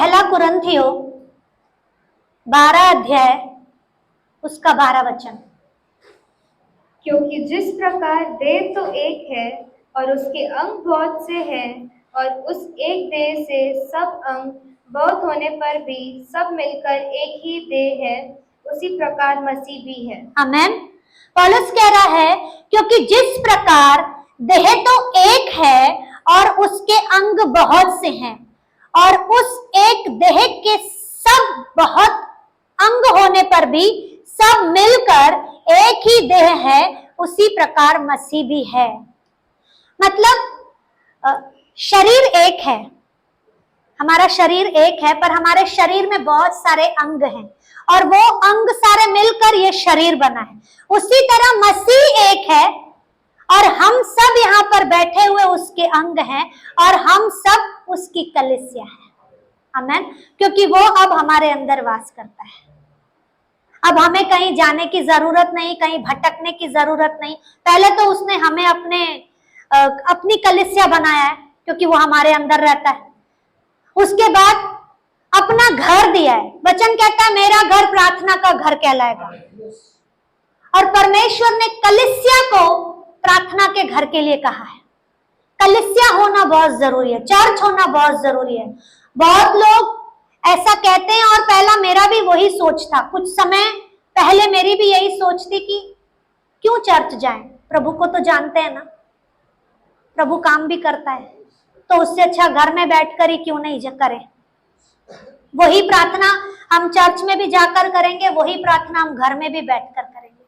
पहला कुरिन्थियों 12 अध्याय उसका 12 वचन। क्योंकि जिस प्रकार देह तो एक है और उसके अंग बहुत से हैं, और उस एक देह से सब अंग बहुत होने पर भी सब मिलकर एक ही देह है, उसी प्रकार मसीह भी है। आमेन। पौलुस कह रहा है क्योंकि जिस प्रकार देह तो एक है और उसके अंग बहुत से हैं, और उस एक देह के सब बहुत अंग होने पर भी सब मिलकर एक ही देह है, उसी प्रकार मसीह भी है। मतलब शरीर एक है, हमारा शरीर एक है, पर हमारे शरीर में बहुत सारे अंग हैं और वो अंग सारे मिलकर ये शरीर बना है। उसी तरह मसीह एक है और हम सब यहाँ पर बैठे हुए उसके अंग हैं और हम सब उसकी कलीसिया है। आमेन। क्योंकि वो अब हमारे अंदर वास करता है। अब हमें कहीं जाने की जरूरत नहीं, कहीं भटकने की जरूरत नहीं। पहले तो उसने हमें अपनी कलीसिया बनाया है क्योंकि वो हमारे अंदर रहता है। उसके बाद अपना घर दिया है। वचन कहता है मेरा घर प्रार्थना का घर कहलाएगा। और परमेश्वर ने कलीसिया को प्रार्थना के घर के लिए कहा है। कलीसिया होना बहुत जरूरी है, चर्च होना बहुत जरूरी है। बहुत लोग ऐसा कहते हैं और पहला मेरा भी वही सोच था। कुछ समय पहले मेरी भी यही सोच थी कि क्यों चर्च जाएं, प्रभु को तो जानते हैं ना, प्रभु काम भी करता है, तो उससे अच्छा घर में बैठकर ही क्यों नहीं करें। वही प्रार्थना हम चर्च में भी जाकर करेंगे, वही प्रार्थना हम घर में भी बैठकर करेंगे।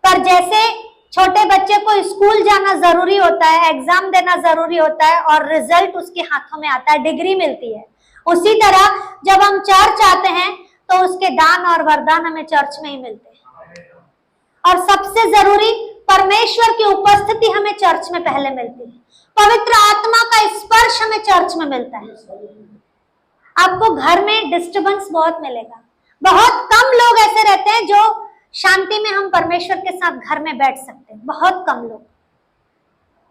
पर जैसे छोटे बच्चे को स्कूल जाना जरूरी होता है, एग्जाम देना जरूरी होता है और रिजल्ट उसके हाथों में आता है, डिग्री मिलती है, उसी तरह जब हम चर्च आते हैं तो उसके दान और वरदान हमें चर्च में ही मिलते हैं। और सबसे जरूरी परमेश्वर की उपस्थिति हमें चर्च में पहले मिलती है। पवित्र आत्मा का स्पर्श हमें चर्च में मिलता है। आपको घर में डिस्टर्बेंस बहुत मिलेगा। बहुत कम लोग ऐसे रहते हैं जो शांति में हम परमेश्वर के साथ घर में बैठ सकते हैं, बहुत कम लोग।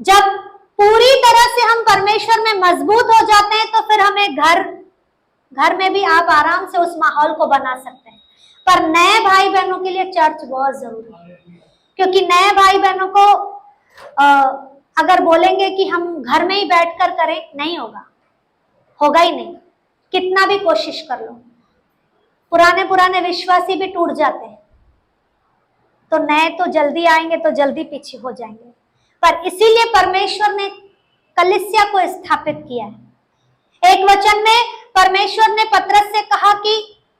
जब पूरी तरह से हम परमेश्वर में मजबूत हो जाते हैं तो फिर हमें घर में भी आप आराम से उस माहौल को बना सकते हैं। पर नए भाई बहनों के लिए चर्च बहुत जरूरी है, क्योंकि नए भाई बहनों को अगर बोलेंगे कि हम घर में ही बैठकर करें, नहीं होगा, होगा ही नहीं, कितना भी कोशिश कर लो। पुराने विश्वासी भी टूट जाते हैं, तो नए तो जल्दी आएंगे तो जल्दी पीछे हो जाएंगे। पर इसीलिए परमेश्वर ने कलीसिया को स्थापित किया है। एक वचन में परमेश्वर ने पतरस से कहा कि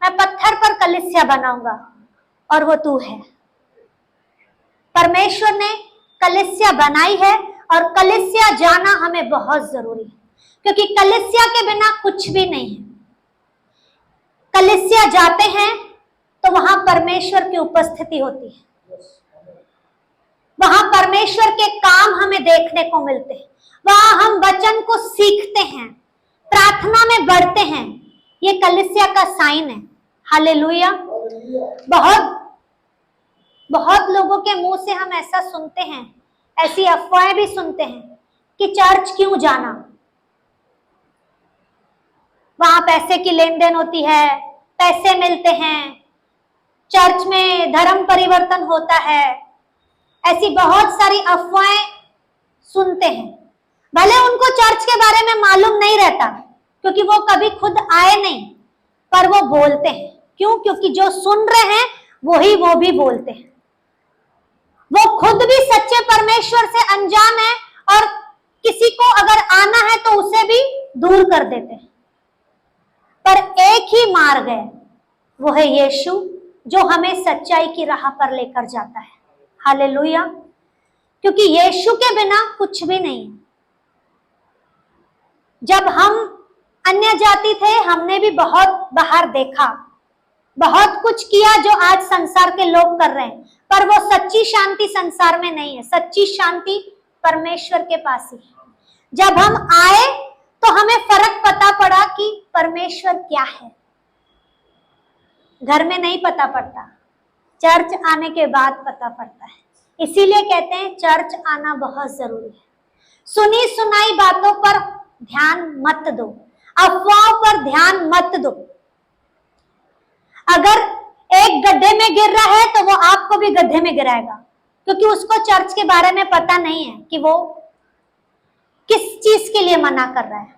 मैं पत्थर पर कलीसिया बनाऊंगा और वो तू है। परमेश्वर ने कलीसिया बनाई है और कलीसिया जाना हमें बहुत जरूरी है, क्योंकि कलीसिया के बिना कुछ भी नहीं है। कलीसिया जाते हैं तो वहां परमेश्वर की उपस्थिति होती है, वहां परमेश्वर के काम हमें देखने को मिलते हैं, वहां हम वचन को सीखते हैं, प्रार्थना में बढ़ते हैं। ये कलीसिया का साइन है। हालेलुया। बहुत लोगों के मुंह से हम ऐसा सुनते हैं, ऐसी अफवाहें भी सुनते हैं कि चर्च क्यों जाना, वहां पैसे की लेन देन होती है, पैसे मिलते हैं, चर्च में धर्म परिवर्तन होता है। ऐसी बहुत सारी अफवाहें सुनते हैं। भले उनको चर्च के बारे में मालूम नहीं रहता, क्योंकि वो कभी खुद आए नहीं, पर वो बोलते हैं। क्यों? क्योंकि जो सुन रहे हैं वही वो भी बोलते हैं। वो खुद भी सच्चे परमेश्वर से अनजान है और किसी को अगर आना है तो उसे भी दूर कर देते हैं। पर एक ही मार्ग है, वो है यीशु, जो हमें सच्चाई की राह पर लेकर जाता है। हालेलुया। क्योंकि यीशु के बिना कुछ भी नहीं है। जब हम अन्य जाति थे, हमने भी बहुत बाहर देखा, बहुत कुछ किया जो आज संसार के लोग कर रहे हैं, पर वो सच्ची शांति संसार में नहीं है। सच्ची शांति परमेश्वर के पास ही है। जब हम आए तो हमें फर्क पता पड़ा कि परमेश्वर क्या है। घर में नहीं पता पड़ता, चर्च आने के बाद पता पड़ता है। इसीलिए कहते हैं चर्च आना बहुत जरूरी है। सुनी सुनाई बातों पर ध्यान मत दो। अफवाहों पर ध्यान मत दो। अगर एक गड्ढे में गिर रहा है तो वो आपको भी गड्ढे में गिराएगा, क्योंकि उसको चर्च के बारे में पता नहीं है कि वो किस चीज के लिए मना कर रहा है।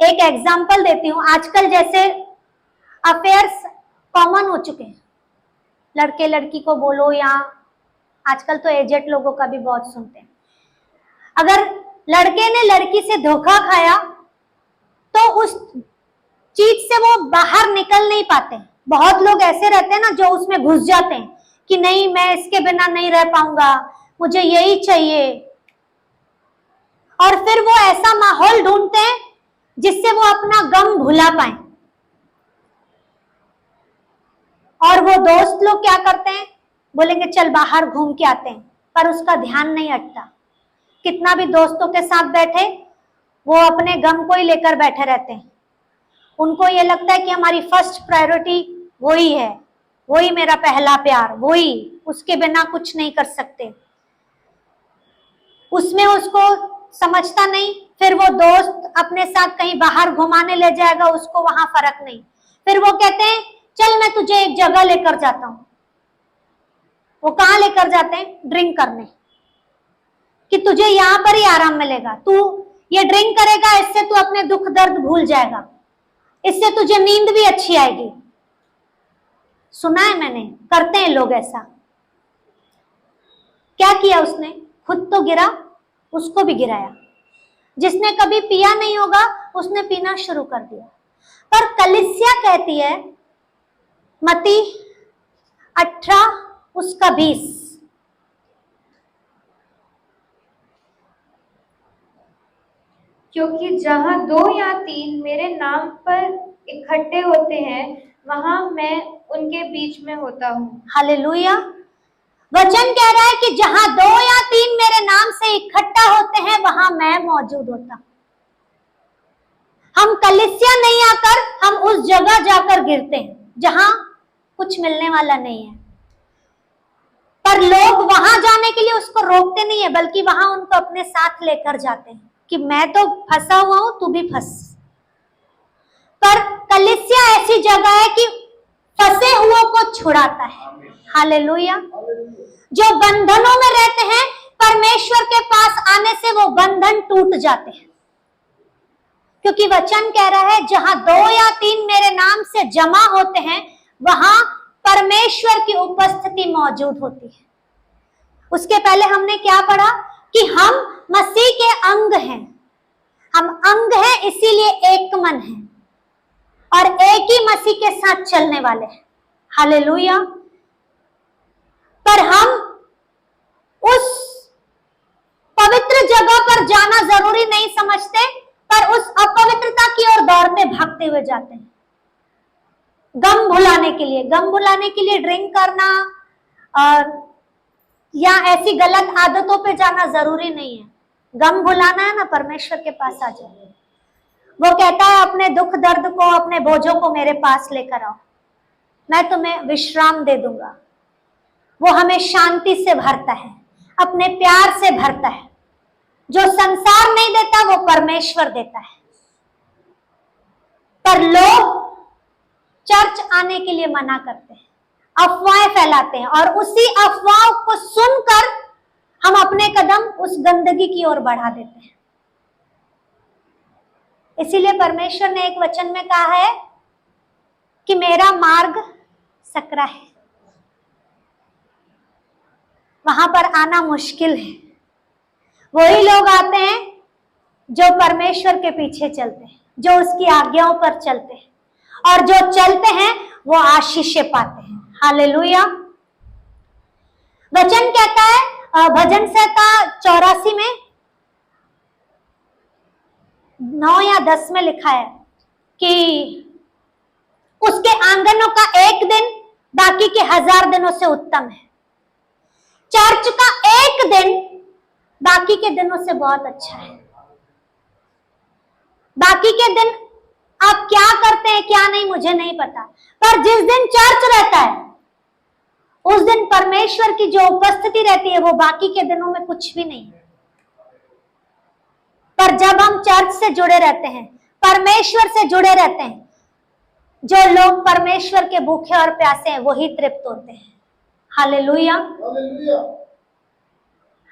एक एग्जाम्पल देती हूं। आजकल जैसे अफेयर्स कॉमन हो चुके हैं, लड़के लड़की को बोलो या आजकल तो एजेड लोगों का भी बहुत सुनते हैं। अगर लड़के ने लड़की से धोखा खाया तो उस चीज से वो बाहर निकल नहीं पाते। बहुत लोग ऐसे रहते हैं ना जो उसमें घुस जाते हैं कि नहीं, मैं इसके बिना नहीं रह पाऊंगा, मुझे यही चाहिए, और फिर वो ऐसा माहौल ढूंढते हैं जिससे वो अपना गम भुला पाए। और वो दोस्त लोग क्या करते हैं, बोलेंगे चल बाहर घूम के आते हैं, पर उसका ध्यान नहीं हटता। कितना भी दोस्तों के साथ बैठे, वो अपने गम को ही लेकर बैठे रहते हैं। उनको ये लगता है कि हमारी फर्स्ट प्रायोरिटी वही है, वही मेरा पहला प्यार, वही, उसके बिना कुछ नहीं कर सकते। उसमें उसको समझता नहीं, फिर वो दोस्त अपने साथ कहीं बाहर घुमाने ले जाएगा, उसको वहां फर्क नहीं। फिर वो कहते हैं चल मैं तुझे एक जगह लेकर जाता हूं। वो कहां लेकर जाते हैं? ड्रिंक करने, कि तुझे यहां पर ही आराम मिलेगा, तू ये ड्रिंक करेगा, इससे तू अपने दुख दर्द भूल जाएगा, इससे तुझे नींद भी अच्छी आएगी। सुना है मैंने, करते हैं लोग ऐसा। क्या किया उसने? खुद तो गिरा, उसको भी गिराया। जिसने कभी पिया नहीं होगा उसने पीना शुरू कर दिया। पर कलीसिया कहती है, मत्ती 18:20, क्योंकि जहाँ 2 या 3 मेरे नाम पर इकट्ठे होते हैं, वहां मैं उनके बीच में होता हूँ। हालेलुया। वचन कह रहा है कि जहां 2 या 3 मेरे नाम से इकट्ठा होते हैं वहां मैं मौजूद होता हूं। हम कलीसिया नहीं आकर हम उस जगह जाकर गिरते हैं जहां कुछ मिलने वाला नहीं है। पर लोग वहां जाने के लिए उसको रोकते नहीं है, बल्कि वहां उनको अपने साथ लेकर जाते हैं कि मैं तो फंसा हुआ हूं, तू भी फंस। पर कलीसिया ऐसी जगह है कि फंसे हुओं को छुड़ाता है। हालेलुया। जो बंधनों में रहते हैं, परमेश्वर के पास आने से वो बंधन टूट जाते हैं, क्योंकि वचन कह रहा है जहां 2 या 3 मेरे नाम से जमा होते हैं वहां परमेश्वर की उपस्थिति मौजूद होती है। उसके पहले हमने क्या पढ़ा कि हम मसीह के अंग हैं। हम अंग हैं, इसीलिए एक मन है और एक ही मसीह के साथ चलने वाले हैं। हालेलुया। पर हम उस पवित्र जगह पर जाना जरूरी नहीं समझते, पर उस अपवित्रता की ओर दौड़ते भागते हुए जाते हैं गम भुलाने के लिए। गम भुलाने के लिए ड्रिंक करना और या ऐसी गलत आदतों पे जाना जरूरी नहीं है। गम भुलाना है ना, परमेश्वर के पास आ जाओ। वो कहता है अपने दुख दर्द को, अपने बोझों को मेरे पास लेकर आओ, मैं तुम्हें विश्राम दे दूंगा। वो हमें शांति से भरता है, अपने प्यार से भरता है। जो संसार नहीं देता वो परमेश्वर देता है। पर लोग चर्च आने के लिए मना करते हैं, अफवाहें फैलाते हैं, और उसी अफवाह को सुनकर हम अपने कदम उस गंदगी की ओर बढ़ा देते हैं। इसीलिए परमेश्वर ने एक वचन में कहा है कि मेरा मार्ग सकरा है, वहां पर आना मुश्किल है। वही लोग आते हैं जो परमेश्वर के पीछे चलते हैं, जो उसकी आज्ञाओं पर चलते हैं, और जो चलते हैं वो आशीषें पाते हैं। हालेलुया। वचन कहता है भजन संहिता 84 में 9 या 10 में लिखा है कि उसके आंगनों का एक दिन बाकी के 1000 दिनों से उत्तम है। चर्च का एक दिन बाकी के दिनों से बहुत अच्छा है। बाकी के दिन आप क्या करते हैं क्या नहीं मुझे नहीं पता, पर जिस दिन चर्च रहता है उस दिन परमेश्वर की जो उपस्थिति रहती है वो बाकी के दिनों में कुछ भी नहीं है। पर जब हम चर्च से जुड़े रहते हैं, परमेश्वर से जुड़े रहते हैं, जो लोग परमेश्वर के भूखे और प्यासे हैं वही तृप्त होते हैं। हालेलुया।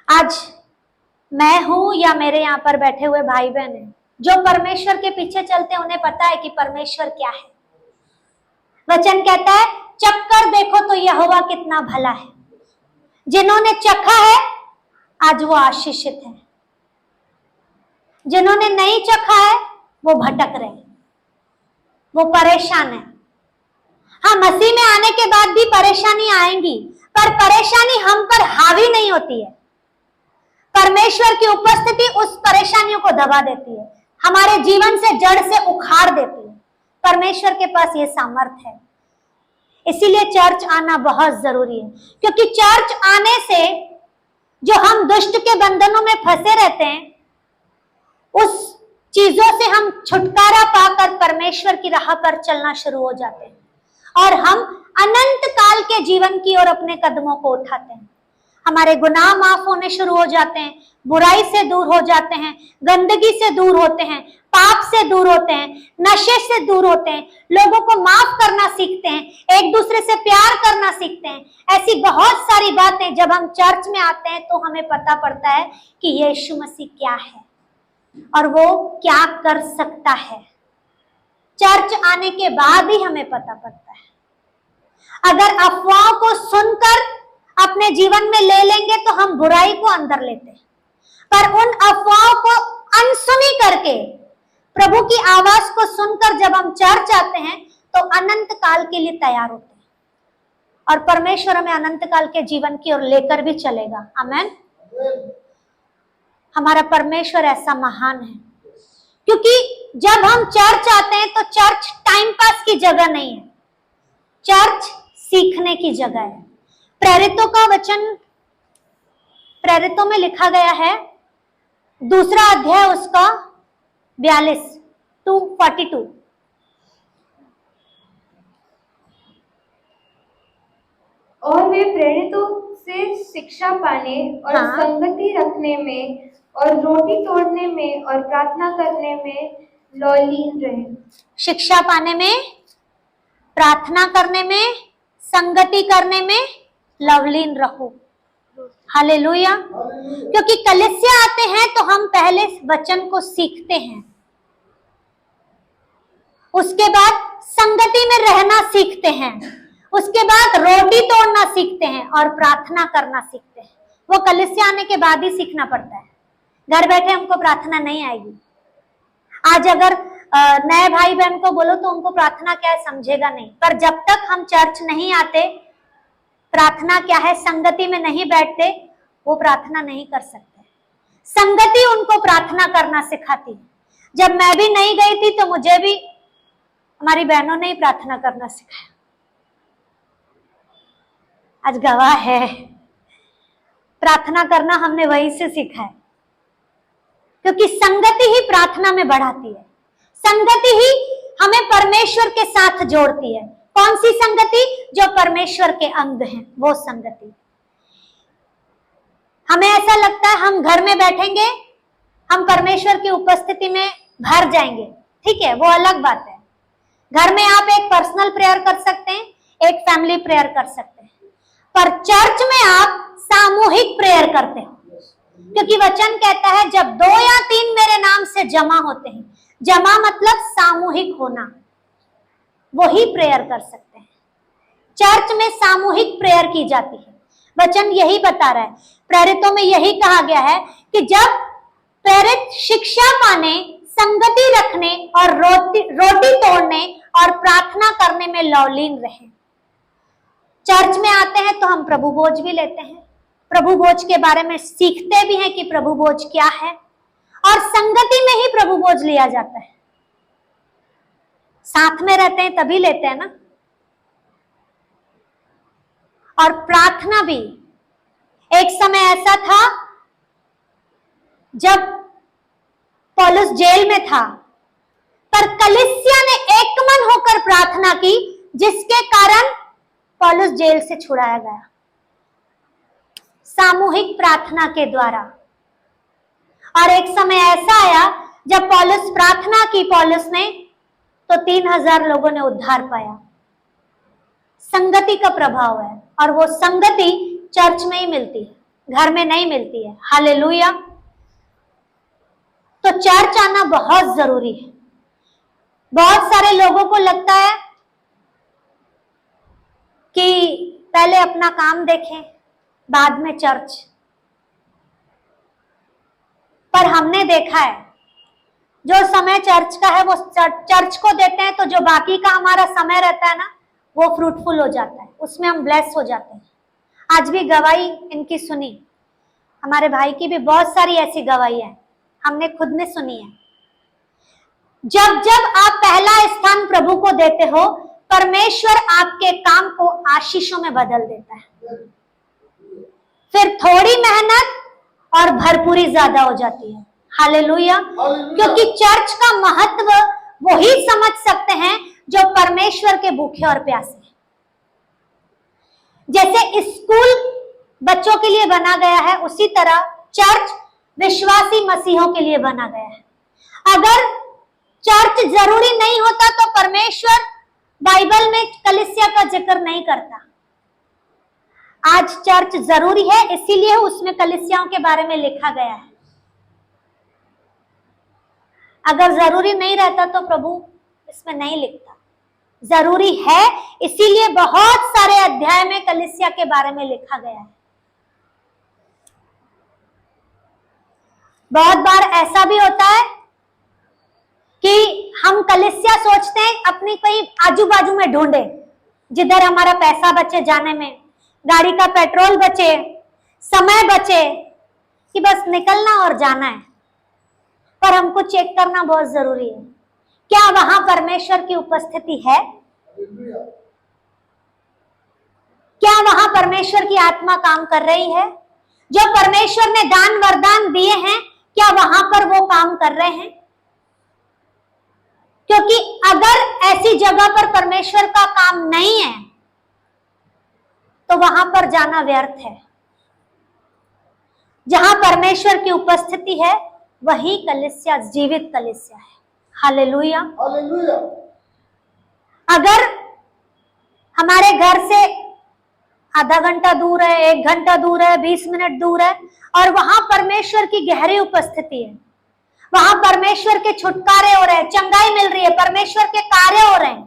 आज मैं हूं या मेरे यहाँ पर बैठे हुए भाई बहन हैं, जो परमेश्वर के पीछे चलते हैं, उन्हें पता है कि परमेश्वर क्या है। वचन कहता है चखकर देखो तो यहोवा कितना भला है। जिन्होंने चखा है आज वो आशीषित है, जिन्होंने नहीं चखा है वो भटक रहे, वो परेशान है। हाँ, मसीह में आने के बाद भी परेशानी आएंगी, पर परेशानी हम पर हावी नहीं होती है। परमेश्वर की उपस्थिति उस परेशानियों को दबा देती है, हमारे जीवन से जड़ से उखाड़ देती है। परमेश्वर के पास ये सामर्थ्य है। इसीलिए चर्च आना बहुत जरूरी है, क्योंकि चर्च आने से जो हम दुष्ट के बंधनों में फंसे रहते हैं, उस चीजों से हम छुटकारा पाकर परमेश्वर की राह पर चलना शुरू हो जाते हैं और हम अनंत काल के जीवन की ओर अपने कदमों को उठाते हैं। हमारे गुनाह माफ होने शुरू हो जाते हैं, बुराई से दूर हो जाते हैं, गंदगी से दूर होते हैं, पाप से दूर होते हैं, नशे से दूर होते हैं, लोगों को माफ करना सीखते हैं, एक दूसरे से प्यार करना सीखते हैं। ऐसी बहुत सारी बातें जब हम चर्च में आते हैं तो हमें पता पड़ता है कि यीशु मसीह क्या है और वो क्या कर सकता है। चर्च आने के बाद ही हमें पता पड़ता है। अगर अफवाहों को सुनकर अपने जीवन में ले लेंगे तो हम बुराई को अंदर लेते हैं, पर उन अफवाहों को अनसुनी करके प्रभु की आवाज को सुनकर जब हम चर्च आते हैं तो अनंत काल के लिए तैयार होते हैं और परमेश्वर हमें अनंत काल के जीवन की ओर लेकर भी चलेगा। आमेन। हमारा परमेश्वर ऐसा महान है, क्योंकि जब हम चर्च आते हैं तो चर्च टाइम पास की जगह नहीं है, चर्च सीखने की जगह है। प्रेरितों का वचन, प्रेरितों में लिखा गया है 2 अध्याय उसका 42 और वे प्रेरितों से शिक्षा पाने और हाँ। संगति रखने में और रोटी तोड़ने में और प्रार्थना करने में लौलीन रहे। शिक्षा पाने में, प्रार्थना करने में, संगति करने में लवलीन रहो। हालेलुया। क्योंकि कलीसिया आते हैं तो हम पहले वचन को सीखते हैं, उसके बाद संगति में रहना सीखते हैं, उसके बाद रोटी तोड़ना सीखते हैं और प्रार्थना करना सीखते हैं। वो कलीसिया आने के बाद ही सीखना पड़ता है। घर बैठे हमको प्रार्थना नहीं आएगी। आज अगर नए भाई बहन को बोलो तो उनको प्रार्थना क्या है समझेगा नहीं, पर जब तक हम चर्च नहीं आते, प्रार्थना क्या है संगति में नहीं बैठते, वो प्रार्थना नहीं कर सकते। संगति उनको प्रार्थना करना सिखाती है। जब मैं भी नहीं गई थी तो मुझे भी हमारी बहनों ने ही प्रार्थना करना सिखाया। आज गवाह है, प्रार्थना करना हमने वहीं से सीखा है, क्योंकि संगति ही प्रार्थना में बढ़ाती है। संगति ही हमें परमेश्वर के साथ जोड़ती है। कौन सी संगति? जो परमेश्वर के अंग हैं, वो संगति। हमें ऐसा लगता है हम घर में बैठेंगे, हम परमेश्वर की उपस्थिति में भर जाएंगे, ठीक है, वो अलग बात है। घर में आप एक पर्सनल प्रेयर कर सकते हैं, एक फैमिली प्रेयर कर सकते हैं, पर चर्च में आप सामूहिक प्रेयर करते हो, क्योंकि वचन कहता है जब 2 या 3 मेरे नाम से जमा होते हैं, जमा मतलब सामूहिक होना, वही प्रेयर कर सकते हैं। चर्च में सामूहिक प्रेयर की जाती है। वचन यही बता रहा है, प्रेरितों में यही कहा गया है कि जब प्रेरित शिक्षा पाने, संगति रखने और रोटी तोड़ने और प्रार्थना करने में लौलीन रहे। चर्च में आते हैं तो हम प्रभु भोज भी लेते हैं, प्रभु भोज के बारे में सीखते भी हैं कि प्रभु भोज क्या है, और संगति में ही प्रभु भोज लिया जाता है। साथ में रहते हैं तभी लेते हैं ना। और प्रार्थना भी, एक समय ऐसा था जब पौलुस जेल में था, पर कलीसिया ने एक मन होकर प्रार्थना की, जिसके कारण पौलुस जेल से छुड़ाया गया, सामूहिक प्रार्थना के द्वारा। और एक समय ऐसा आया जब पौलुस प्रार्थना की पौलुस ने, तो 3000 लोगों ने उद्धार पाया। संगति का प्रभाव है, और वो संगति चर्च में ही मिलती है, घर में नहीं मिलती है। हालेलुया। तो चर्च आना बहुत जरूरी है। बहुत सारे लोगों को लगता है कि पहले अपना काम देखें, बाद में चर्च। पर हमने देखा है जो समय चर्च का है वो चर्च को देते हैं, तो जो बाकी का हमारा समय रहता है ना, वो फ्रूटफुल हो जाता है, उसमें हम ब्लेस हो जाते हैं। आज भी गवाही इनकी सुनी, हमारे भाई की भी बहुत सारी ऐसी गवाही है, हमने खुद ने सुनी है। जब जब आप पहला स्थान प्रभु को देते हो, परमेश्वर आपके काम को आशीषों में बदल देता है। फिर थोड़ी मेहनत और भरपूरी ज्यादा हो जाती है। हालेलुया। क्योंकि चर्च का महत्व वही समझ सकते हैं जो परमेश्वर के भूखे और प्यासे हैं। जैसे स्कूल बच्चों के लिए बना गया है, उसी तरह चर्च विश्वासी मसीहों के लिए बना गया है। अगर चर्च जरूरी नहीं होता तो परमेश्वर बाइबल में कलीसिया का जिक्र नहीं करता। आज चर्च जरूरी है, इसीलिए उसमें कलीसियाओं के बारे में लिखा गया है। अगर जरूरी नहीं रहता तो प्रभु इसमें नहीं लिखता। जरूरी है, इसीलिए बहुत सारे अध्याय में कलीसिया के बारे में लिखा गया है। बहुत बार ऐसा भी होता है कि हम कलीसिया सोचते हैं अपनी कोई आजू बाजू में ढूंढे, जिधर हमारा पैसा बचे जाने में, गाड़ी का पेट्रोल बचे, समय बचे, कि बस निकलना और जाना है। पर हमको चेक करना बहुत जरूरी है, क्या वहां परमेश्वर की उपस्थिति है? क्या वहां परमेश्वर की आत्मा काम कर रही है? जो परमेश्वर ने दान वरदान दिए हैं, क्या वहां पर वो काम कर रहे हैं? क्योंकि अगर ऐसी जगह पर परमेश्वर का काम नहीं है तो वहां पर जाना व्यर्थ है। जहां परमेश्वर की उपस्थिति है वही कलीसिया जीवित कलीसिया है। हालेलुया। हालेलुया। अगर हमारे घर से आधा घंटा दूर है, 1 घंटा दूर है, 20 मिनट दूर है, और वहां परमेश्वर की गहरी उपस्थिति है, वहां परमेश्वर के छुटकारे हो रहे हैं, चंगाई मिल रही है, परमेश्वर के कार्य हो रहे हैं,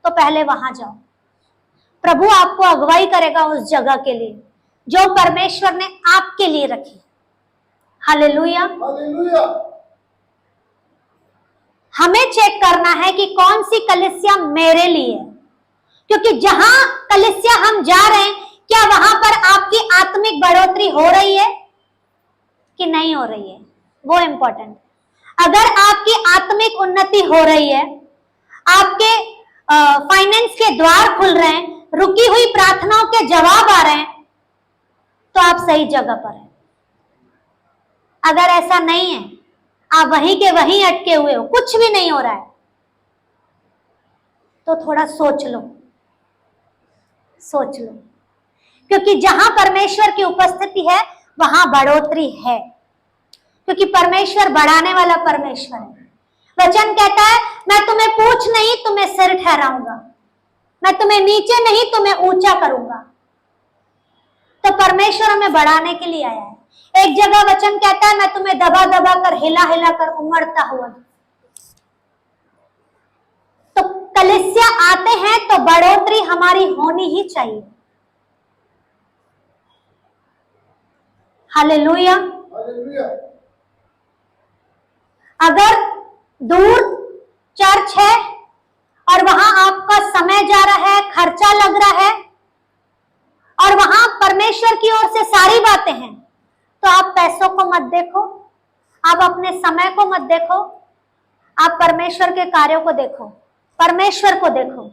तो पहले वहां जाओ। प्रभु आपको अगुवाई करेगा उस जगह के लिए जो परमेश्वर ने आपके लिए रखी। हालेलुया। हालेलुया। हमें चेक करना है कि कौन सी कलीसिया मेरे लिए है, क्योंकि जहां कलीसिया हम जा रहे हैं, क्या वहां पर आपकी आत्मिक बढ़ोतरी हो रही है कि नहीं हो रही है, वो इंपॉर्टेंट है। अगर आपकी आत्मिक उन्नति हो रही है, आपके फाइनेंस के द्वार खुल रहे हैं, रुकी हुई प्रार्थनाओं के जवाब आ रहे हैं, तो आप सही जगह पर हैं। अगर ऐसा नहीं है, आप वहीं के वहीं अटके हुए हो, कुछ भी नहीं हो रहा है, तो थोड़ा सोच लो, सोच लो। क्योंकि जहां परमेश्वर की उपस्थिति है वहां बढ़ोतरी है, क्योंकि परमेश्वर बढ़ाने वाला परमेश्वर है। वचन कहता है, मैं तुम्हें पूंछ नहीं तुम्हें सिर ठहराऊंगा, मैं तुम्हें नीचे नहीं तुम्हें ऊंचा करूंगा। तो परमेश्वर हमें बढ़ाने के लिए आया है। एक जगह वचन कहता है, मैं तुम्हें दबा दबा कर हिला हिला कर उमड़ता हुआ। तो कलीसिया आते हैं तो बढ़ोतरी हमारी होनी ही चाहिए। हालेलुया। हालेलुया। अगर दूर चर्च है और वहां आपका समय जा रहा है, खर्चा लग रहा है, और वहां परमेश्वर की ओर से सारी बातें हैं, तो आप पैसों को मत देखो, आप अपने समय को मत देखो, आप परमेश्वर के कार्यों को देखो, परमेश्वर को देखो।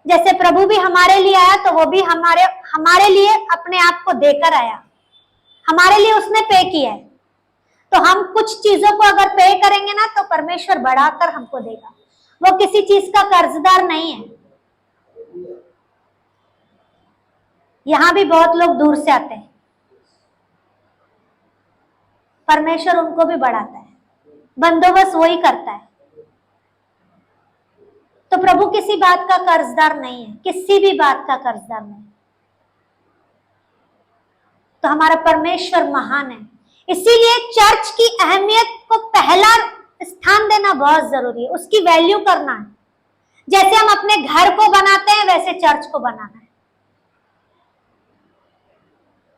जैसे प्रभु भी हमारे लिए आया, तो वो भी हमारे लिए अपने आप को देकर आया, हमारे लिए उसने पे किया है। तो हम कुछ चीजों को अगर पे करेंगे ना, तो परमेश्वर बढ़ाकर हमको देगा। वो किसी चीज का कर्जदार नहीं है। यहां भी बहुत लोग दूर से आते हैं, परमेश्वर उनको भी बढ़ाता है, बंदोबस्त वही करता है। तो प्रभु किसी बात का कर्जदार नहीं है, किसी भी बात का कर्जदार नहीं। तो हमारा परमेश्वर महान है, इसीलिए चर्च की अहमियत को पहला स्थान देना बहुत जरूरी है, उसकी वैल्यू करना है। जैसे हम अपने घर को बनाते हैं वैसे चर्च को बनाना है।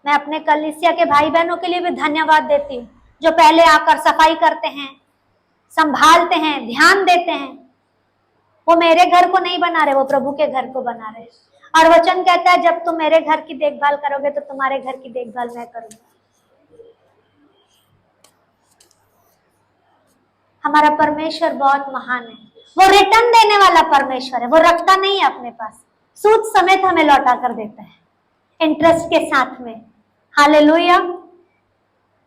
मैं अपने कलीसिया के भाई बहनों के लिए भी धन्यवाद देती हूँ, जो पहले आकर सफाई करते हैं, संभालते हैं, ध्यान देते हैं। वो मेरे घर को नहीं बना रहे, वो प्रभु के घर को बना रहे। और वचन कहता है जब तुम मेरे घर की देखभाल करोगे तो तुम्हारे घर की देखभाल मैं करूंगा। हमारा परमेश्वर बहुत महान है, वो रिटर्न देने वाला परमेश्वर है, वो रखता नहीं है अपने पास, सूद समेत हमें लौटा कर देता है, इंटरेस्ट के साथ में। हालेलुया।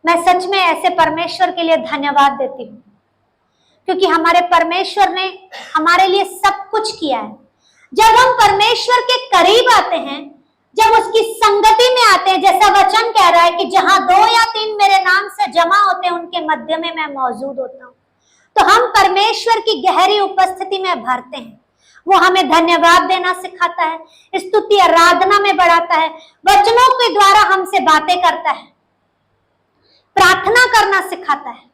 मैं सच में ऐसे परमेश्वर के लिए धन्यवाद देती हूँ, क्योंकि हमारे परमेश्वर ने हमारे लिए सब कुछ किया है। जब हम परमेश्वर के करीब आते हैं, जब उसकी संगति में आते हैं, जैसा वचन कह रहा है कि जहां 2 या 3 मेरे नाम से जमा होते हैं उनके मध्य में मैं मौजूद होता हूँ, तो हम परमेश्वर की गहरी उपस्थिति में भरते हैं। वो हमें धन्यवाद देना सिखाता है, स्तुति आराधना में बढ़ाता है, वचनों के द्वारा हमसे बातें करता है, प्रार्थना करना सिखाता है।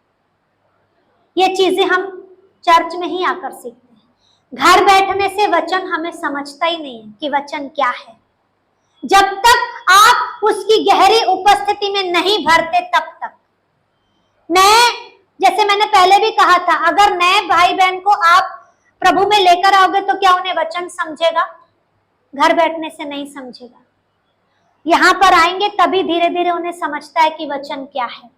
ये चीजें हम चर्च में ही आकर सीखते हैं। घर बैठने से वचन हमें समझता ही नहीं है कि वचन क्या है। जब तक आप उसकी गहरी उपस्थिति में नहीं भरते तब तक। जैसे मैंने पहले भी कहा था, अगर नए भाई बहन को आप प्रभु में लेकर आओगे तो क्या उन्हें वचन समझेगा? घर बैठने से नहीं समझेगा। यहाँ पर आएंगे तभी धीरे धीरे उन्हें समझता है कि वचन क्या है।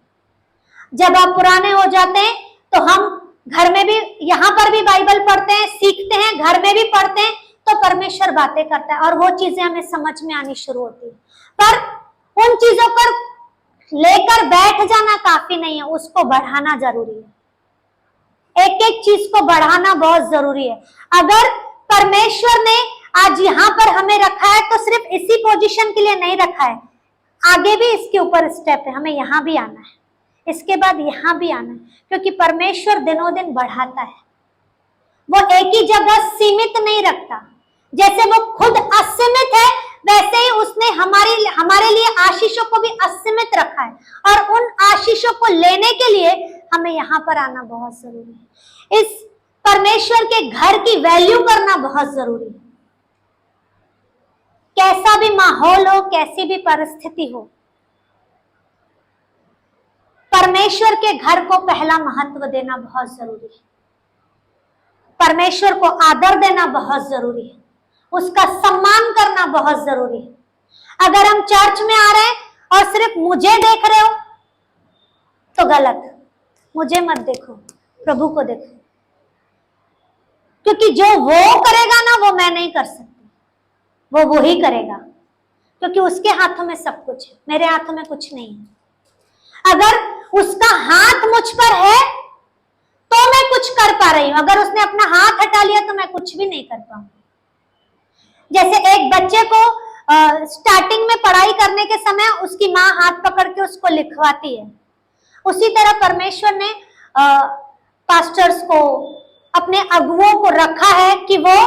जब आप पुराने हो जाते हैं तो हम घर में भी, यहाँ पर भी बाइबल पढ़ते हैं, सीखते हैं, घर में भी पढ़ते हैं, तो परमेश्वर बातें करता है और वो चीजें हमें समझ में आनी शुरू होती है। पर उन चीजों पर लेकर बैठ जाना काफी नहीं है, उसको बढ़ाना जरूरी है। एक एक चीज को बढ़ाना बहुत जरूरी है। अगर परमेश्वर ने आज यहाँ पर हमें रखा है तो सिर्फ इसी पोजीशन के लिए नहीं रखा है, आगे भी इसके ऊपर स्टेप है, हमें यहाँ भी आना है, इसके बाद यहाँ भी आना है, क्योंकि परमेश्वर दिनों दिन बढ़ाता है। वो एक ही जगह सीमित नहीं रखता। जैसे वो खुद असीमित है वैसे ही उसने हमारे लिए आशीषों को भी असीमित रखा है, और उन आशीषों को लेने के लिए हमें यहाँ पर आना बहुत जरूरी है। इस परमेश्वर के घर की वैल्यू करना बहुत जरूरी है। कैसा भी माहौल हो, कैसी भी परिस्थिति हो, परमेश्वर के घर को पहला महत्व देना बहुत जरूरी है। परमेश्वर को आदर देना बहुत जरूरी है, उसका सम्मान करना बहुत जरूरी है। अगर हम चर्च में आ रहे हैं और सिर्फ मुझे देख रहे हो तो गलत। मुझे मत देखो, प्रभु को देखो, क्योंकि जो वो करेगा ना वो मैं नहीं कर सकती, वो ही करेगा, क्योंकि उसके हाथों में सब कुछ है, मेरे हाथों में कुछ नहीं है। अगर उसका हाथ मुझ पर है तो मैं कुछ कर पा रही हूं, अगर उसने अपना हाथ हटा लिया तो मैं कुछ भी नहीं कर पाऊंगी। जैसे एक बच्चे को स्टार्टिंग में पढ़ाई करने के समय उसकी माँ हाथ पकड़ के उसको लिखवाती है, उसी तरह परमेश्वर ने पास्टर्स को, अपने अगुओं को रखा है कि वो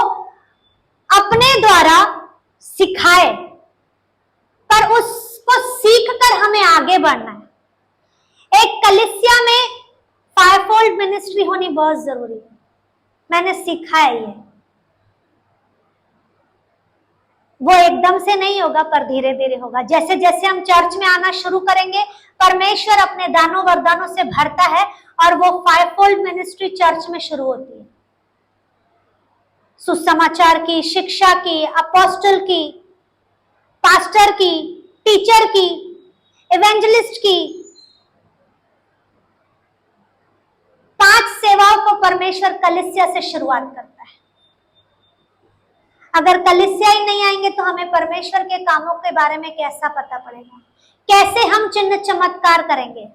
अपने द्वारा सिखाए, पर उसको सीखकर हमें आगे बढ़ना है। एक कलीसिया में 5-fold मिनिस्ट्री होनी बहुत जरूरी है। मैंने सीखा है ये, वो एकदम से नहीं होगा पर धीरे धीरे होगा। जैसे जैसे हम चर्च में आना शुरू करेंगे, परमेश्वर अपने दानों वरदानों से भरता है और वो 5-fold मिनिस्ट्री चर्च में शुरू होती है। सुसमाचार की, शिक्षा की, अपोस्टल की, पास्टर की, टीचर की, इवेंजलिस्ट की, 5 सेवाओं को परमेश्वर कलीसिया से शुरुआत करता है। अगर कलीसिया ही नहीं आएंगे तो हमें परमेश्वर के कामों के बारे में कैसा पता पड़ेगा? कैसे हम चिन्ह चमत्कार करेंगे?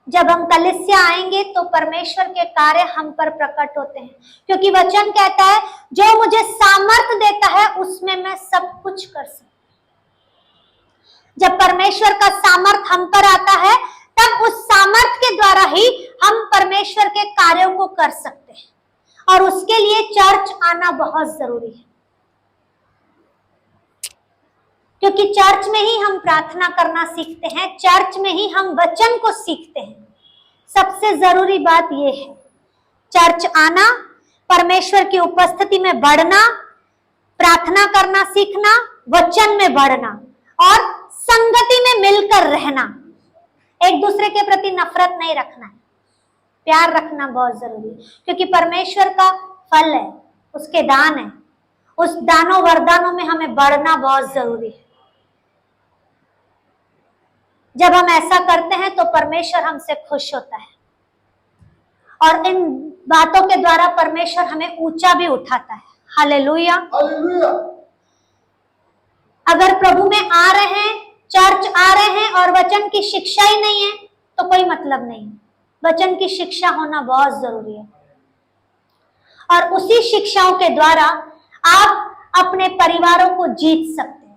जब हम कलीसिया आएंगे तो परमेश्वर के कार्य हम पर प्रकट होते हैं, क्योंकि वचन कहता है जो मुझे सामर्थ देता है उसमें मैं सब कुछ कर सकता हूं। जब परमेश्वर का सामर्थ हम पर आता है तब चर्च आना बहुत जरूरी है, क्योंकि चर्च में ही हम प्रार्थना करना सीखते हैं, चर्च में ही हम वचन को सीखते हैं। सबसे जरूरी बात यह है, चर्च आना, परमेश्वर की उपस्थिति में बढ़ना, प्रार्थना करना सीखना, वचन में बढ़ना और संगति में मिलकर रहना। एक दूसरे के प्रति नफरत नहीं रखना है, प्यार रखना बहुत जरूरी है, क्योंकि परमेश्वर का फल है, उसके दान है। उस दानों वरदानों में हमें बढ़ना बहुत जरूरी है। जब हम ऐसा करते हैं तो परमेश्वर हमसे खुश होता है और इन बातों के द्वारा परमेश्वर हमें ऊंचा भी उठाता है। हालेलुया। हालेलुया। अगर प्रभु में आ रहे हैं, चर्च आ रहे हैं और वचन की शिक्षा ही नहीं है तो कोई मतलब नहीं। वचन की शिक्षा होना बहुत जरूरी है और उसी शिक्षाओं के द्वारा आप अपने परिवारों को जीत सकते हैं।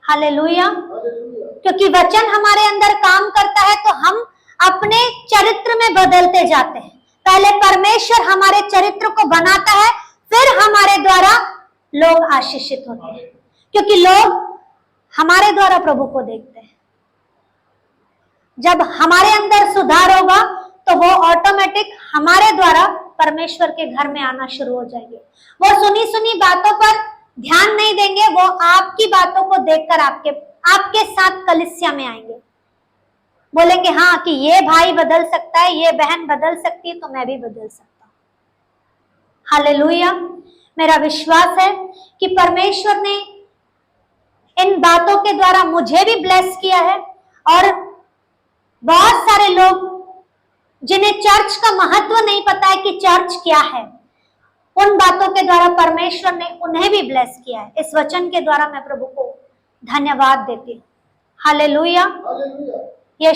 हालेलुया। क्योंकि वचन हमारे अंदर काम करता है तो हम अपने चरित्र में बदलते जाते हैं। पहले परमेश्वर हमारे चरित्र को बनाता है, फिर हमारे द्वारा लोग आशीषित होते हैं, क्योंकि लोग हमारे द्वारा प्रभु को देखते हैं। जब हमारे अंदर सुधार होगा तो वो ऑटोमेटिक हमारे द्वारा परमेश्वर के घर में आना शुरू हो जाएंगे। वो सुनी सुनी बातों पर ध्यान नहीं देंगे, वो आपकी बातों को देखकर आपके साथ कलीसिया में आएंगे, बोलेंगे हाँ कि ये भाई बदल सकता है, ये बहन बदल सकती है, तो मैं भी बदल सकता हूं। हालेलुया। मेरा विश्वास है कि परमेश्वर ने इन बातों के द्वारा मुझे भी ब्लेस किया है और बहुत सारे लोग जिन्हें चर्च का महत्व नहीं पता है कि चर्च क्या है, उन बातों के द्वारा परमेश्वर ने उन्हें भी ब्लेस किया है। इस वचन के द्वारा मैं प्रभु को धन्यवाद देती हूँ। हालेलुया। हालेलुया।